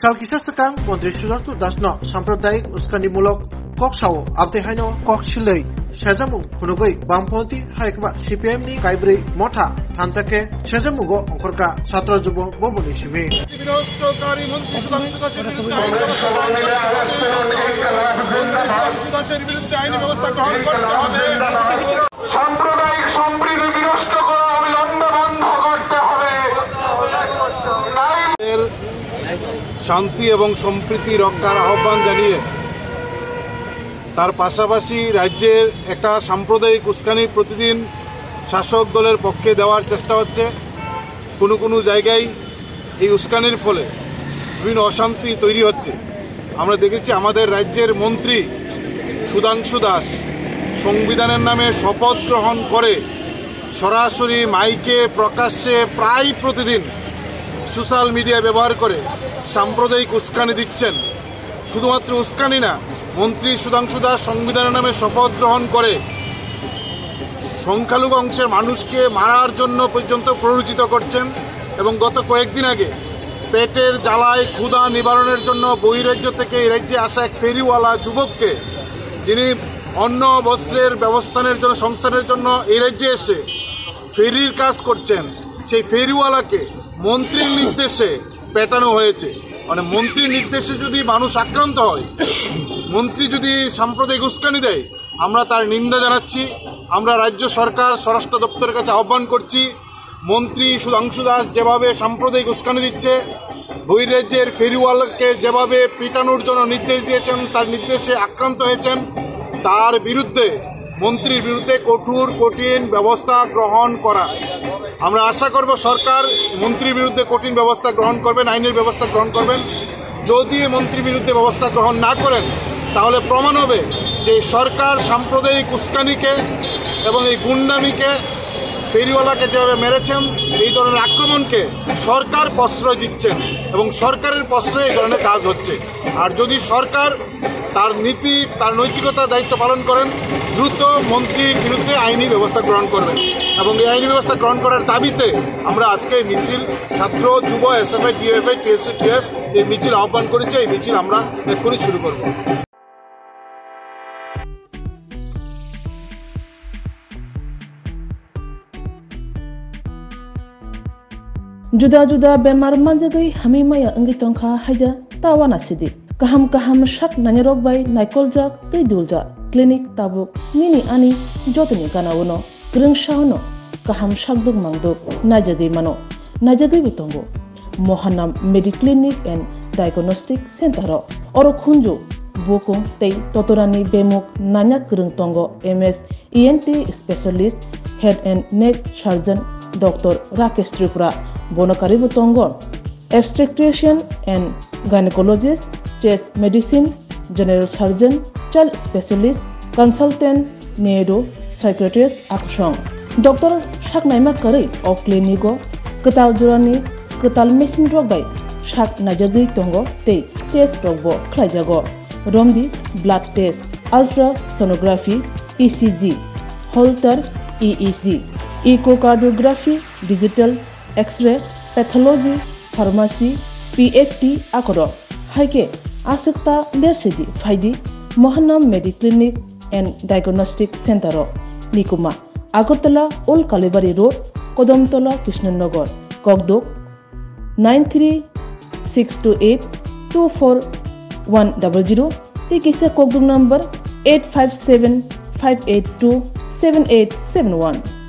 Kalkisa sekang Mantri Sudhanshu Dasno Sampradayik Uskanimulok Koksao Abdehaino Kokshilei Sejamu Kunugoi Bampoti Haikba CPM ni Kaibri Motha Thanjake Sejamugo Ongkorka Chhatra Jubo Boboni Shimi বিরষ্টকারী মন্ত্রী সুধাংশু দাসের বিরুদ্ধে আইনি ব্যবস্থা গ্রহণ করতে হবে। সাম্প্রদায়িক সম্প্রীতি বিনষ্ট করা অবিলম্বে বন্ধ করতে হবে। শান্তি এবং সম্প্রীতি রক্ষার আহ্বান জানিয়ে তার পাশাপাশি রাজ্যের একটা সাম্প্রদায়িক উস্কানি প্রতিদিন শাসক দলের পক্ষে দেওয়ার চেষ্টা হচ্ছে। কোনো কোনো জায়গায় এই উস্কানির ফলে বিভিন্ন অশান্তি তৈরি হচ্ছে। আমরা দেখেছি আমাদের রাজ্যের মন্ত্রী সুধাংশু দাস সংবিধানের নামে শপথ গ্রহণ করে সরাসরি মাইকে প্রকাশ্যে প্রায় প্রতিদিন সোশ্যাল মিডিয়া ব্যবহার করে সাম্প্রদায়িক উস্কানি দিচ্ছেন। শুধুমাত্র উস্কানি না, মন্ত্রী সুধাংশু দাস সংবিধানের নামে শপথ গ্রহণ করে সংখ্যালঘু অংশের মানুষকে মারার জন্য পর্যন্ত প্ররোচিত করছেন। এবং গত কয়েকদিন আগে পেটের জ্বালায় ক্ষুধা নিবারণের জন্য বহিরাজ্য থেকে এই রাজ্যে আসা এক ফেরিওয়ালা যুবককে, যিনি অন্ন বস্ত্রের সংস্থানের জন্য এই রাজ্যে এসে ফেরির কাজ করছেন, সেই ফেরিওয়ালাকে মন্ত্রীর নির্দেশে পেটানো হয়েছে। মানে মন্ত্রীর নির্দেশে যদি মানুষ আক্রান্ত হয়, মন্ত্রী যদি সাম্প্রদায়িক উস্কানি দেয়, আমরা তার নিন্দা জানাচ্ছি। আমরা রাজ্য সরকার স্বরাষ্ট্র দপ্তরের কাছে আহ্বান করছি, মন্ত্রী সুধাংশু দাস যেভাবে সাম্প্রদায়িক উস্কানি দিচ্ছে, বহিরাজ্যের ফেরিওয়ালাকে যেভাবে পিটানোর জন্য নির্দেশ দিয়েছেন, তার নির্দেশে আক্রান্ত হয়েছেন, তার বিরুদ্ধে মন্ত্রীর বিরুদ্ধে কঠিন ব্যবস্থা গ্রহণ করা। আমরা আশা করব সরকার মন্ত্রীর বিরুদ্ধে কঠিন ব্যবস্থা গ্রহণ করবেন, আইনের ব্যবস্থা গ্রহণ করবেন। যদি মন্ত্রীর বিরুদ্ধে ব্যবস্থা গ্রহণ না করেন, তাহলে প্রমাণ হবে যে সরকার সাম্প্রদায়িক উস্কানিকে এবং এই গুন্ডামিকে, ফেরিওয়ালাকে যেভাবে মেরেছেন, এই ধরনের আক্রমণকে সরকার প্রশ্রয় দিচ্ছেন এবং সরকারের প্রশ্রয়ে এই ধরনের কাজ হচ্ছে। আর যদি সরকার তার নীতি, তার নৈতিকতার দায়িত্ব পালন করেন, দ্রুত মন্ত্রীর বিরুদ্ধে আইনি ব্যবস্থা গ্রহণ করবেন। এবং এই আইনি ব্যবস্থা গ্রহণ করার দাবিতে আমরা আজকে মিছিল, ছাত্র, যুব, এসএফআই, ডিএফআই, টিএসসি, টিএফ এই মিছিল আহ্বান করেছি। এই মিছিল আমরা এক্ষুনি শুরু করব। Juda-juda bemar manjagai hami maya angi tongkha haja tawana sidi kaham shak nanyarok bai naikolja tei dulja klinik tabuk nini ani jotni kanawono greng shauno kaham shakduk mangduk najagai mano najagai bitongo Mohanam Mediclinic and Diagnostic Center oro khunju bokong tei totorani bemuk nanya greng tongo MS ENT specialist head and neck surgeon Dr. Rakesh Tripura Bonakari Butongo, obstetrician and gynecologist, chest medicine, general surgeon, child specialist, consultant, neuro, psychiatrist, Akshong. Dr. Shaknaima Kari of Clinico, Katal Jurani, Katal Machine Rogai, Shak Najagi Tongo, Te, Test Robo, Klajago, Romdi, blood test, ultrasonography, ECG, Holter, EEG, echocardiography, digital, X-ray, pathology, pharmacy, PFT akoro. Haike asakta lersidi faidi Mohanam Mediclinic and Diagnostic Center Nikuma Agartala Old Kalibari Road, Kodamtola, Krishnanagar, Kokdok 93-628-24100. Tikisa Kokdok number 857-582-7871.